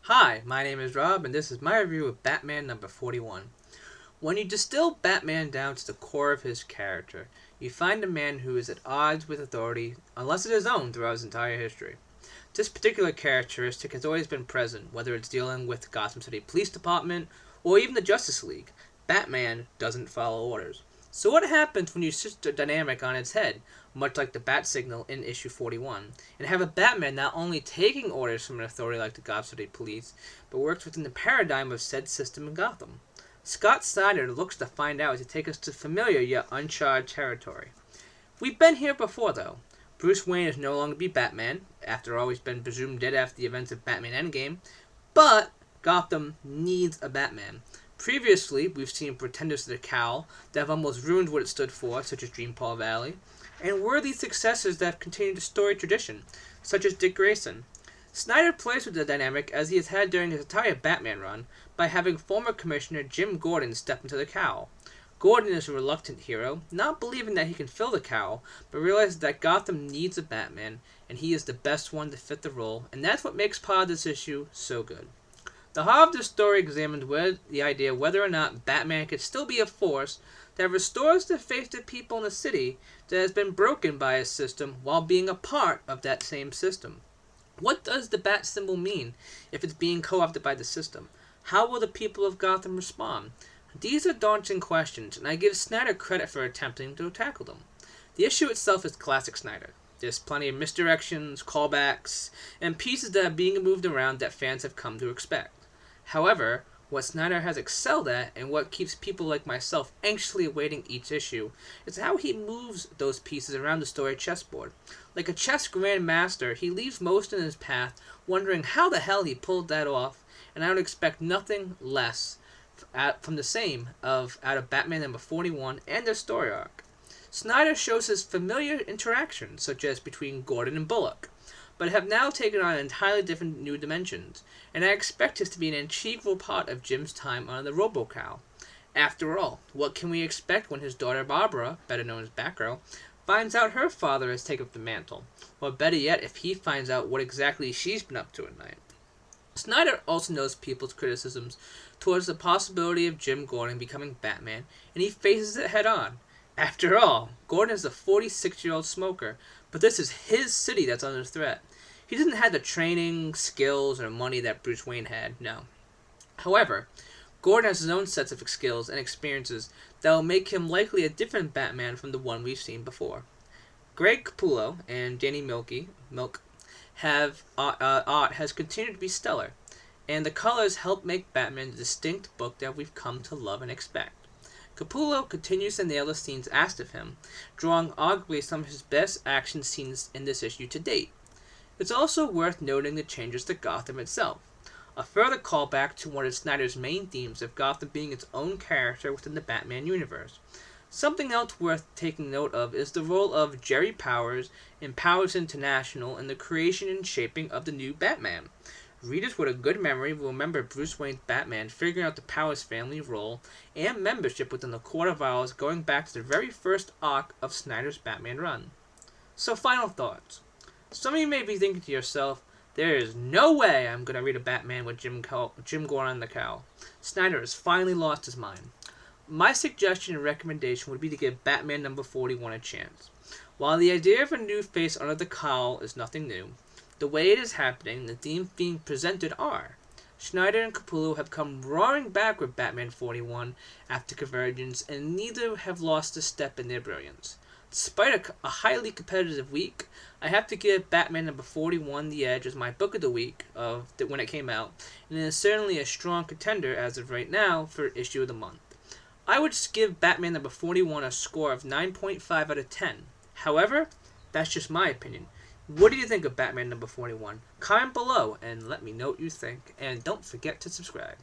Hi, my name is Rob, and this is my review of Batman number 41. When you distill Batman down to the core of his character, you find a man who is at odds with authority, unless it is owned, throughout his entire history. This particular characteristic has always been present, whether it's dealing with the Gotham City Police Department or even the Justice League. Batman doesn't follow orders. So what happens when you switch the dynamic on its head, much like the Bat Signal in issue 41, and have a Batman not only taking orders from an authority like the Gotham City Police, but works within the paradigm of said system in Gotham? Scott Snyder looks to find out to take us to familiar yet uncharted territory. We've been here before, though. Bruce Wayne is no longer be Batman, after all he's been presumed dead after the events of Batman Endgame, but Gotham needs a Batman. Previously, we've seen pretenders to the cowl that have almost ruined what it stood for, such as Dreamfall Valley, and worthy successors that have continued the story tradition, such as Dick Grayson. Snyder plays with the dynamic as he has had during his entire Batman run by having former Commissioner Jim Gordon step into the cowl. Gordon is a reluctant hero, not believing that he can fill the cowl, but realizes that Gotham needs a Batman, and he is the best one to fit the role, and that's what makes part of this issue so good. The heart of the story examined the idea whether or not Batman could still be a force that restores the faith of people in the city that has been broken by a system while being a part of that same system. What does the bat symbol mean if it's being co-opted by the system? How will the people of Gotham respond? These are daunting questions, and I give Snyder credit for attempting to tackle them. The issue itself is classic Snyder. There's plenty of misdirections, callbacks, and pieces that are being moved around that fans have come to expect. However, what Snyder has excelled at, and what keeps people like myself anxiously awaiting each issue, is how he moves those pieces around the story chessboard. Like a chess grandmaster, he leaves most in his path, wondering how the hell he pulled that off, and I would expect nothing less from the same out of Batman number 41 and their story arc. Snyder shows his familiar interactions, such as between Gordon and Bullock, but have now taken on entirely different new dimensions, and I expect this to be an integral part of Jim's time on the RoboCow. After all, what can we expect when his daughter Barbara, better known as Batgirl, finds out her father has taken up the mantle? Or better yet, if he finds out what exactly she's been up to at night. Snyder also knows people's criticisms towards the possibility of Jim Gordon becoming Batman, and he faces it head on. After all, Gordon is a 46-year-old smoker, but this is his city that's under threat. He doesn't have the training, skills, or money that Bruce Wayne had, no. However, Gordon has his own sets of skills and experiences that will make him likely a different Batman from the one we've seen before. Greg Capullo and Danny Milk have art has continued to be stellar, and the colors help make Batman the distinct book that we've come to love and expect. Capullo continues to nail the scenes asked of him, drawing arguably some of his best action scenes in this issue to date. It's also worth noting the changes to Gotham itself, a further callback to one of Snyder's main themes of Gotham being its own character within the Batman universe. Something else worth taking note of is the role of Jerry Powers in Powers International in the creation and shaping of the new Batman. Readers with a good memory will remember Bruce Wayne's Batman figuring out the Powers family role and membership within the Court of Owls going back to the very first arc of Snyder's Batman run. So final thoughts. Some of you may be thinking to yourself, there is no way I'm going to read a Batman with Jim Gordon on the cowl. Snyder has finally lost his mind. My suggestion and recommendation would be to give Batman number 41 a chance. While the idea of a new face under the cowl is nothing new, the way it is happening, the themes being presented are. Snyder and Capullo have come roaring back with Batman 41 after Convergence, and neither have lost a step in their brilliance. Despite a highly competitive week, I have to give Batman number 41 the edge as my book of the week when it came out, and it is certainly a strong contender as of right now for issue of the month. I would give Batman number 41 a score of 9.5 out of 10. However, that's just my opinion. What do you think of Batman number 41? Comment below and let me know what you think. And don't forget to subscribe.